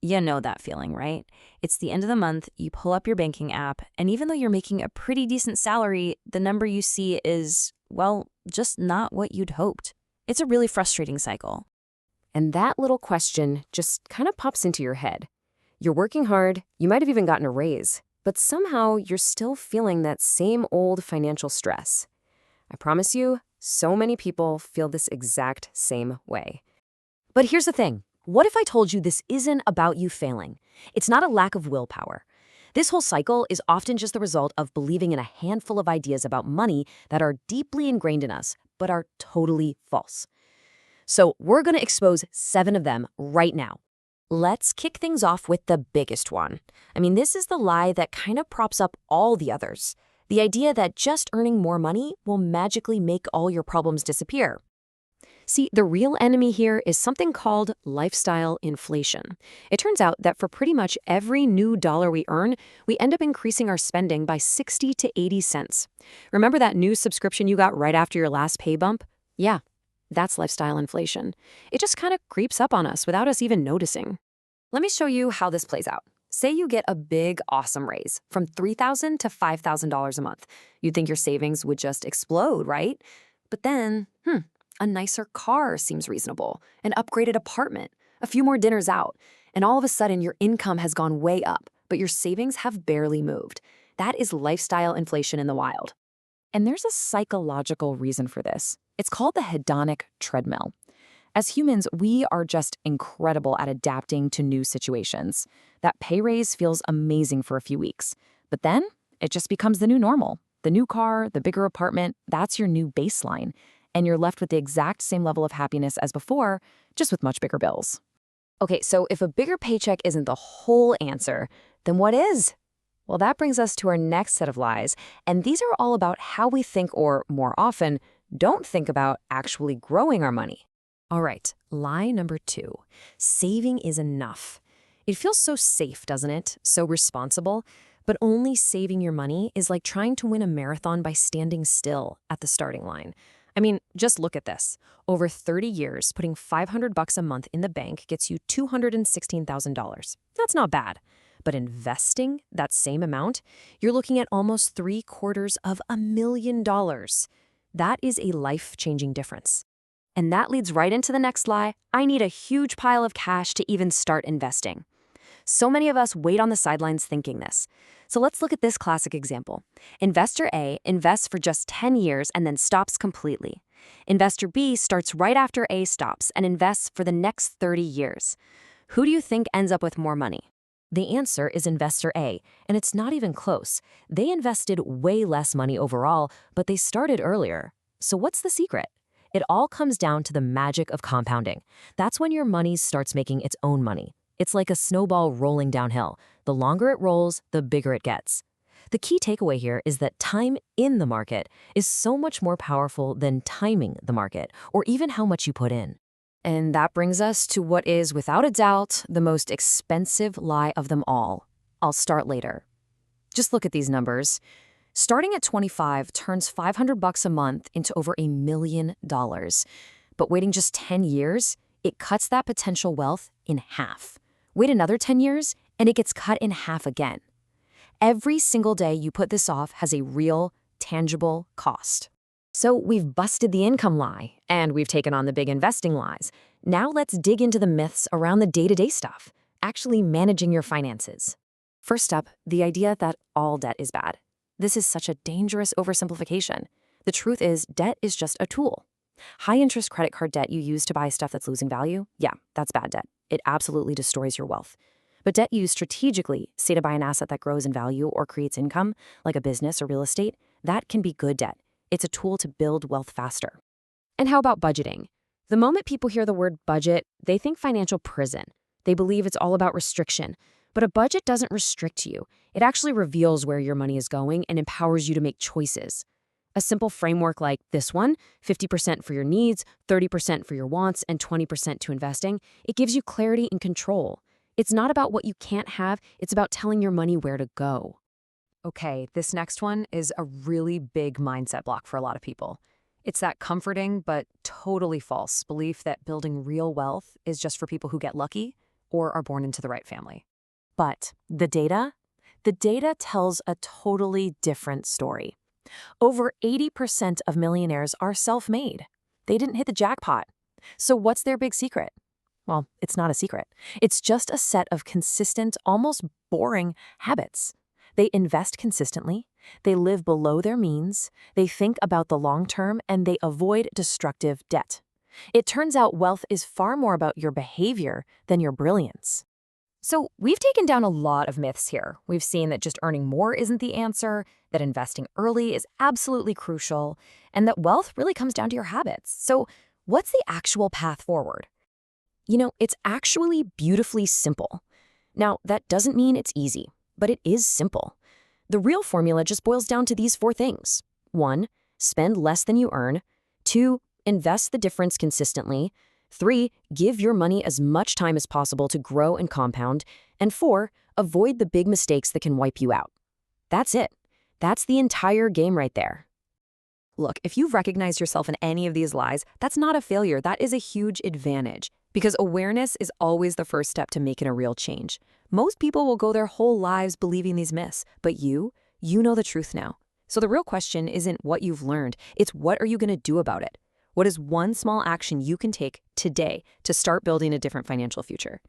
You know that feeling, right? It's the end of the month, you pull up your banking app, and even though you're making a pretty decent salary, the number you see is, well, just not what you'd hoped. It's a really frustrating cycle. And that little question just kind of pops into your head. You're working hard, you might have even gotten a raise, but somehow you're still feeling that same old financial stress. I promise you, so many people feel this exact same way. But here's the thing. What if I told you this isn't about you failing? It's not a lack of willpower. This whole cycle is often just the result of believing in a handful of ideas about money that are deeply ingrained in us, but are totally false. So we're going to expose 7 of them right now. Let's kick things off with the biggest one. This is the lie that kind of props up all the others. The idea that just earning more money will magically make all your problems disappear. See, the real enemy here is something called lifestyle inflation. It turns out that for pretty much every new dollar we earn, we end up increasing our spending by 60 to 80 cents. Remember that new subscription you got right after your last pay bump? Yeah, that's lifestyle inflation. It just kind of creeps up on us without us even noticing. Let me show you how this plays out. Say you get a big, awesome raise from $3,000 to $5,000 a month. You'd think your savings would just explode, right? But then, a nicer car seems reasonable, an upgraded apartment, a few more dinners out, and all of a sudden your income has gone way up, but your savings have barely moved. That is lifestyle inflation in the wild. And there's a psychological reason for this. It's called the hedonic treadmill. As humans, we are just incredible at adapting to new situations. That pay raise feels amazing for a few weeks, but then it just becomes the new normal. The new car, the bigger apartment, that's your new baseline. And you're left with the exact same level of happiness as before, just with much bigger bills. Okay, so if a bigger paycheck isn't the whole answer, then what is? Well, that brings us to our next set of lies, and these are all about how we think, or more often, don't think about actually growing our money. All right, lie number 2. Saving is enough. It feels so safe, doesn't it? So responsible. But only saving your money is like trying to win a marathon by standing still at the starting line. Just look at this. Over 30 years, putting $500 a month in the bank gets you $216,000. That's not bad. But investing that same amount, you're looking at almost $750,000. That is a life-changing difference. And that leads right into the next lie. I need a huge pile of cash to even start investing. So many of us wait on the sidelines thinking this. So let's look at this classic example. Investor A invests for just 10 years and then stops completely. Investor B starts right after A stops and invests for the next 30 years. Who do you think ends up with more money? The answer is Investor A, and it's not even close. They invested way less money overall, but they started earlier. So what's the secret? It all comes down to the magic of compounding. That's when your money starts making its own money. It's like a snowball rolling downhill. The longer it rolls, the bigger it gets. The key takeaway here is that time in the market is so much more powerful than timing the market, or even how much you put in. And that brings us to what is, without a doubt, the most expensive lie of them all. I'll start later. Just look at these numbers. Starting at 25 turns $500 a month into over $1 million. But waiting just 10 years, it cuts that potential wealth in half. Wait another 10 years, and it gets cut in half again. Every single day you put this off has a real, tangible cost. So we've busted the income lie, and we've taken on the big investing lies. Now let's dig into the myths around the day-to-day stuff, actually managing your finances. First up, the idea that all debt is bad. This is such a dangerous oversimplification. The truth is, debt is just a tool. High-interest credit card debt you use to buy stuff that's losing value, yeah, that's bad debt. It absolutely destroys your wealth. But debt used strategically, say to buy an asset that grows in value or creates income, like a business or real estate, that can be good debt. It's a tool to build wealth faster. And how about budgeting? The moment people hear the word budget, they think financial prison. They believe it's all about restriction. But a budget doesn't restrict you. It actually reveals where your money is going and empowers you to make choices. A simple framework like this one, 50% for your needs, 30% for your wants, and 20% to investing, it gives you clarity and control. It's not about what you can't have, it's about telling your money where to go. Okay, this next one is a really big mindset block for a lot of people. It's that comforting but totally false belief that building real wealth is just for people who get lucky. or are born into the right family. But the data? The data tells a totally different story. Over 80% of millionaires are self-made. They didn't hit the jackpot. So what's their big secret? Well, it's not a secret. It's just a set of consistent, almost boring habits. They invest consistently, they live below their means, they think about the long term, and they avoid destructive debt. It turns out wealth is far more about your behavior than your brilliance. So we've taken down a lot of myths here. We've seen that just earning more isn't the answer, that investing early is absolutely crucial, and that wealth really comes down to your habits. So what's the actual path forward? It's actually beautifully simple. Now, that doesn't mean it's easy, but it is simple. The real formula just boils down to these 4 things. 1, spend less than you earn. 2, invest the difference consistently. 3, give your money as much time as possible to grow and compound. And 4, avoid the big mistakes that can wipe you out. That's it. That's the entire game right there. Look, if you've recognized yourself in any of these lies, that's not a failure. That is a huge advantage. Because awareness is always the first step to making a real change. Most people will go their whole lives believing these myths, but you know the truth now. So the real question isn't what you've learned, it's what are you going to do about it? What is one small action you can take today to start building a different financial future?